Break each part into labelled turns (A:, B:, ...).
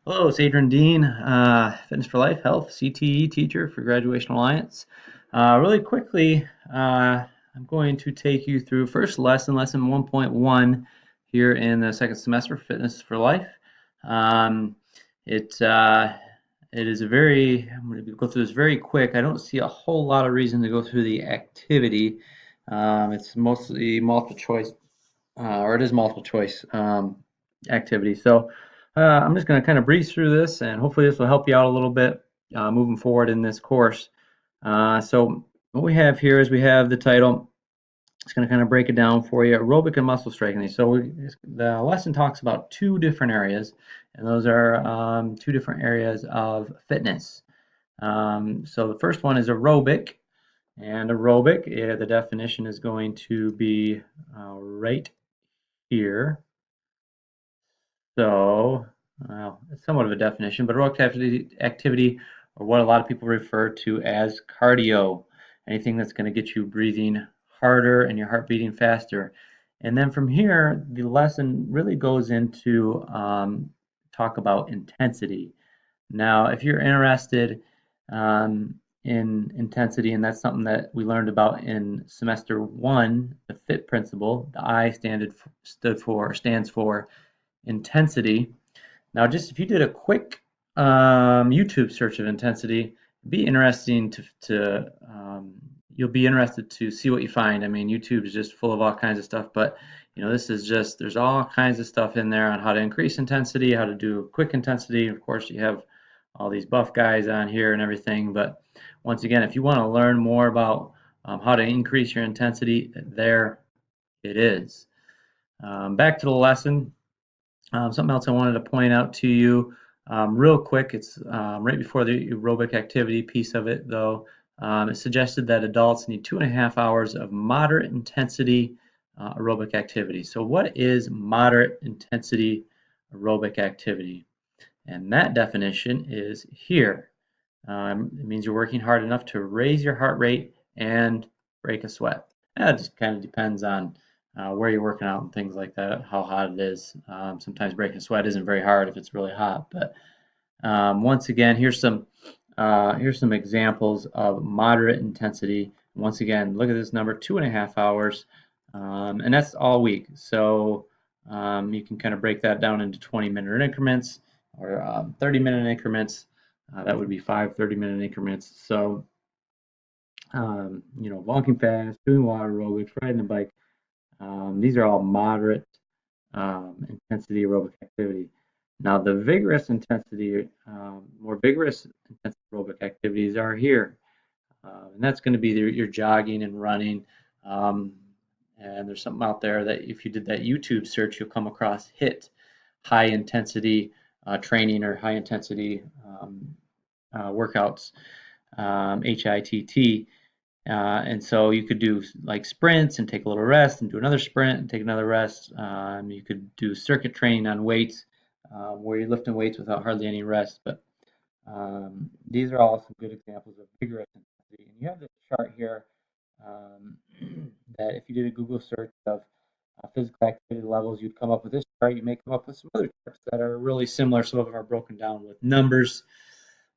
A: Hello, it's Adrian Dean, Fitness for Life Health CTE teacher for Graduation Alliance. Really quickly, I'm going to take you through first lesson 1.1 here in the second semester, Fitness for Life. Um, it it is I'm going to go through this very quick. I don't see a whole lot of reason to go through the activity. It's mostly multiple choice, or it is multiple choice activity. So I'm just going to kind of breeze through this, and hopefully this will help you out a little bit moving forward in this course. So what we have here is we have the title. It's going to kind of break it down for you, aerobic and muscle strengthening. So the lesson talks about two different areas, and those are two different areas of fitness. So the first one is aerobic, and aerobic, the definition is going to be right here. So, well, it's somewhat of a definition, but aerobic activity, or what a lot of people refer to as cardio, anything that's going to get you breathing harder and your heart beating faster. And then from here, the lesson really goes into talk about intensity. Now, if you're interested in intensity, and that's something that we learned about in semester one, the FIT principle, the I stands for intensity. Now, just if you did a quick YouTube search of intensity, it'd be interesting you'll be interested to see what you find. I mean, YouTube is just full of all kinds of stuff, but this is just, there's all kinds of stuff in there on how to increase intensity, how to do quick intensity. Of course, you have all these buff guys on here and everything, but once again, if you want to learn more about how to increase your intensity, there it is. Back to the lesson. Something else I wanted to point out to you real quick, it's right before the aerobic activity piece of it, though. It suggested that adults need 2.5 hours of moderate intensity aerobic activity. So what is moderate intensity aerobic activity? And that definition is here. It means you're working hard enough to raise your heart rate and break a sweat. That just kind of depends on where you're working out and things like that, how hot it is. Sometimes breaking a sweat isn't very hard if it's really hot. But once again, here's some examples of moderate intensity. Once again, look at this number, 2.5 hours, and that's all week. So you can kind of break that down into 20-minute increments or 30-minute increments. That would be 5 30-minute increments. So, walking fast, doing water aerobics, riding a bike, these are all moderate intensity aerobic activity. Now, the vigorous intensity, more vigorous intensity aerobic activities are here. And that's going to be your jogging and running. And there's something out there that if you did that YouTube search, you'll come across HIIT, high intensity training or high intensity workouts, HIIT. And so you could do like sprints and take a little rest and do another sprint and take another rest. You could do circuit training on weights where you're lifting weights without hardly any rest. But these are all some good examples of vigorous intensity. And you have this chart here that if you did a Google search of physical activity levels, you'd come up with this chart. You may come up with some other charts that are really similar. Some of them are broken down with numbers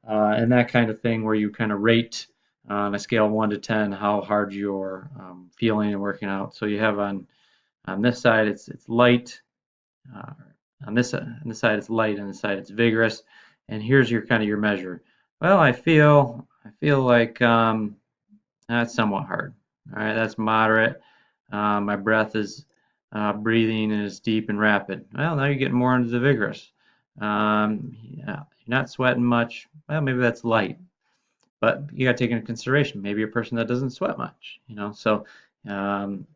A: and that kind of thing, where you kind of rate on a scale of 1 to 10 how hard you're feeling and working out. So you have on this side it's light, uh, on this side it's light, and this side it's vigorous. And here's your kind of your measure. Well, I feel like that's somewhat hard. All right, that's moderate. My breath is breathing is deep and rapid. Well, now you're getting more into the vigorous. Yeah, you're not sweating much. Well, maybe that's light. But you got to take into consideration maybe a person that doesn't sweat much, So um,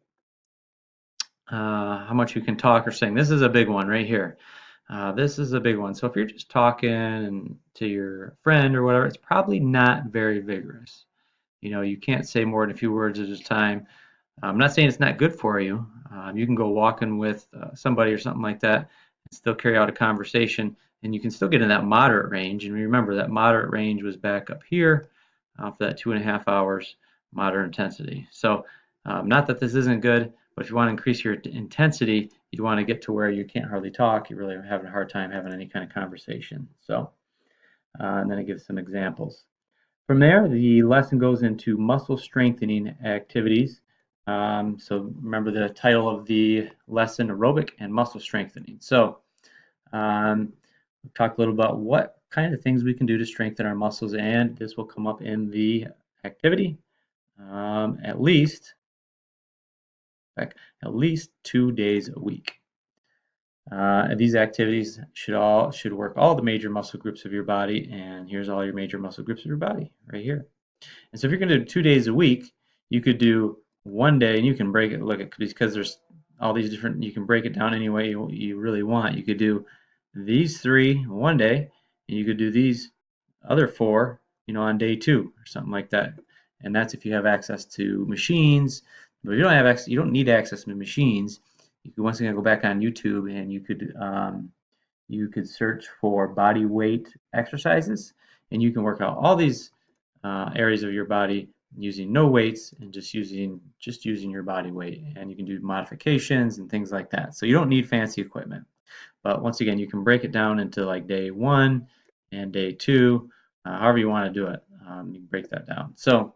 A: how much you can talk or sing. This is a big one right here. This is a big one. So if you're just talking to your friend or whatever, it's probably not very vigorous. You can't say more than a few words at a time. I'm not saying it's not good for you. You can go walking with somebody or something like that and still carry out a conversation, and you can still get in that moderate range. And remember, that moderate range was back up here for that 2.5 hours moderate intensity. So not that this isn't good, but if you want to increase your intensity, you'd want to get to where you can't hardly talk, you're really having a hard time having any kind of conversation. So, and then it gives some examples. From there, the lesson goes into muscle strengthening activities. So remember the title of the lesson, aerobic and muscle strengthening. So we'll talk a little about what kind of things we can do to strengthen our muscles, and this will come up in the activity at least 2 days a week. These activities should work all the major muscle groups of your body, and here's all your major muscle groups of your body right here. And so if you're going to do 2 days a week, you could do one day, and you can break it. Look at, because there's all these different. You can break it down any way you really want. You could do these 3 one day, and you could do these other 4, on day 2 or something like that. And that's if you have access to machines. But if you don't have access, you don't need access to machines. You could once again go back on YouTube, and you could search for body weight exercises, and you can work out all these areas of your body using no weights and just using your body weight. And you can do modifications and things like that. So you don't need fancy equipment. But once again, you can break it down into like day 1 and day 2, however you want to do it. You can break that down. So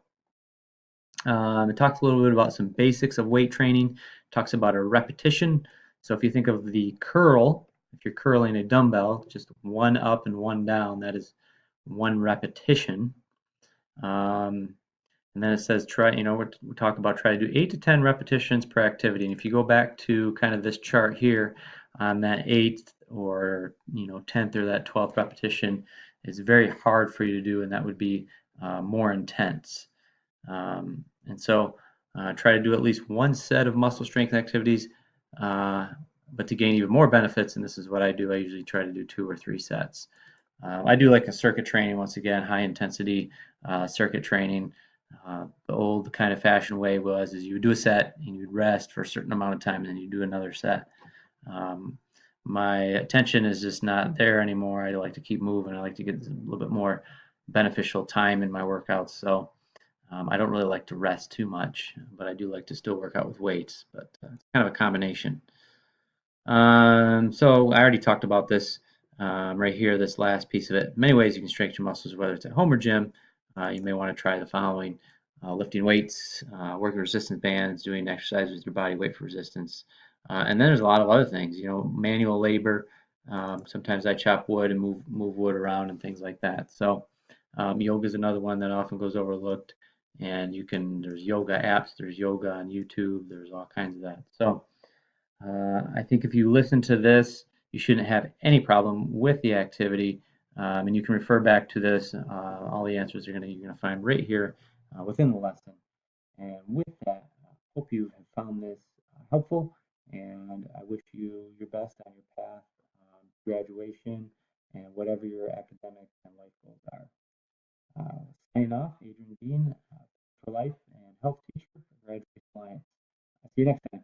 A: it talks a little bit about some basics of weight training. It talks about a repetition. So if you think of the curl, if you're curling a dumbbell, just 1 up and 1 down, that is 1 repetition. And then it says we talk about try to do 8 to 10 repetitions per activity. And if you go back to kind of this chart here, on that 8th or 10th or that 12th repetition is very hard for you to do, and that would be more intense. And so try to do at least 1 set of muscle strength activities, but to gain even more benefits, and this is what I do, I usually try to do 2 or 3 sets. I do like a circuit training, once again, high intensity circuit training. The old kind of fashioned way is you would do a set and you'd rest for a certain amount of time and then you do another set. My attention is just not there anymore. I like to keep moving. I like to get a little bit more beneficial time in my workouts. So I don't really like to rest too much, but I do like to still work out with weights, but it's kind of a combination. So I already talked about this right here, this last piece of it. Many ways you can strengthen your muscles, whether it's at home or gym. You may want to try the following: lifting weights, working resistance bands, doing exercises with your body weight for resistance. And then there's a lot of other things, manual labor. Sometimes I chop wood and move wood around and things like that. So yoga is another one that often goes overlooked. And there's yoga apps, there's yoga on YouTube, there's all kinds of that. So I think if you listen to this, you shouldn't have any problem with the activity. And you can refer back to this. All the answers you're gonna find right here within the lesson. And with that, I hope you have found this helpful, and I wish you your best on your path to graduation and whatever your academic and life goals are. Signing off, Adrian Dean, for life and health teacher for Graduate Alliance. I'll see you next time.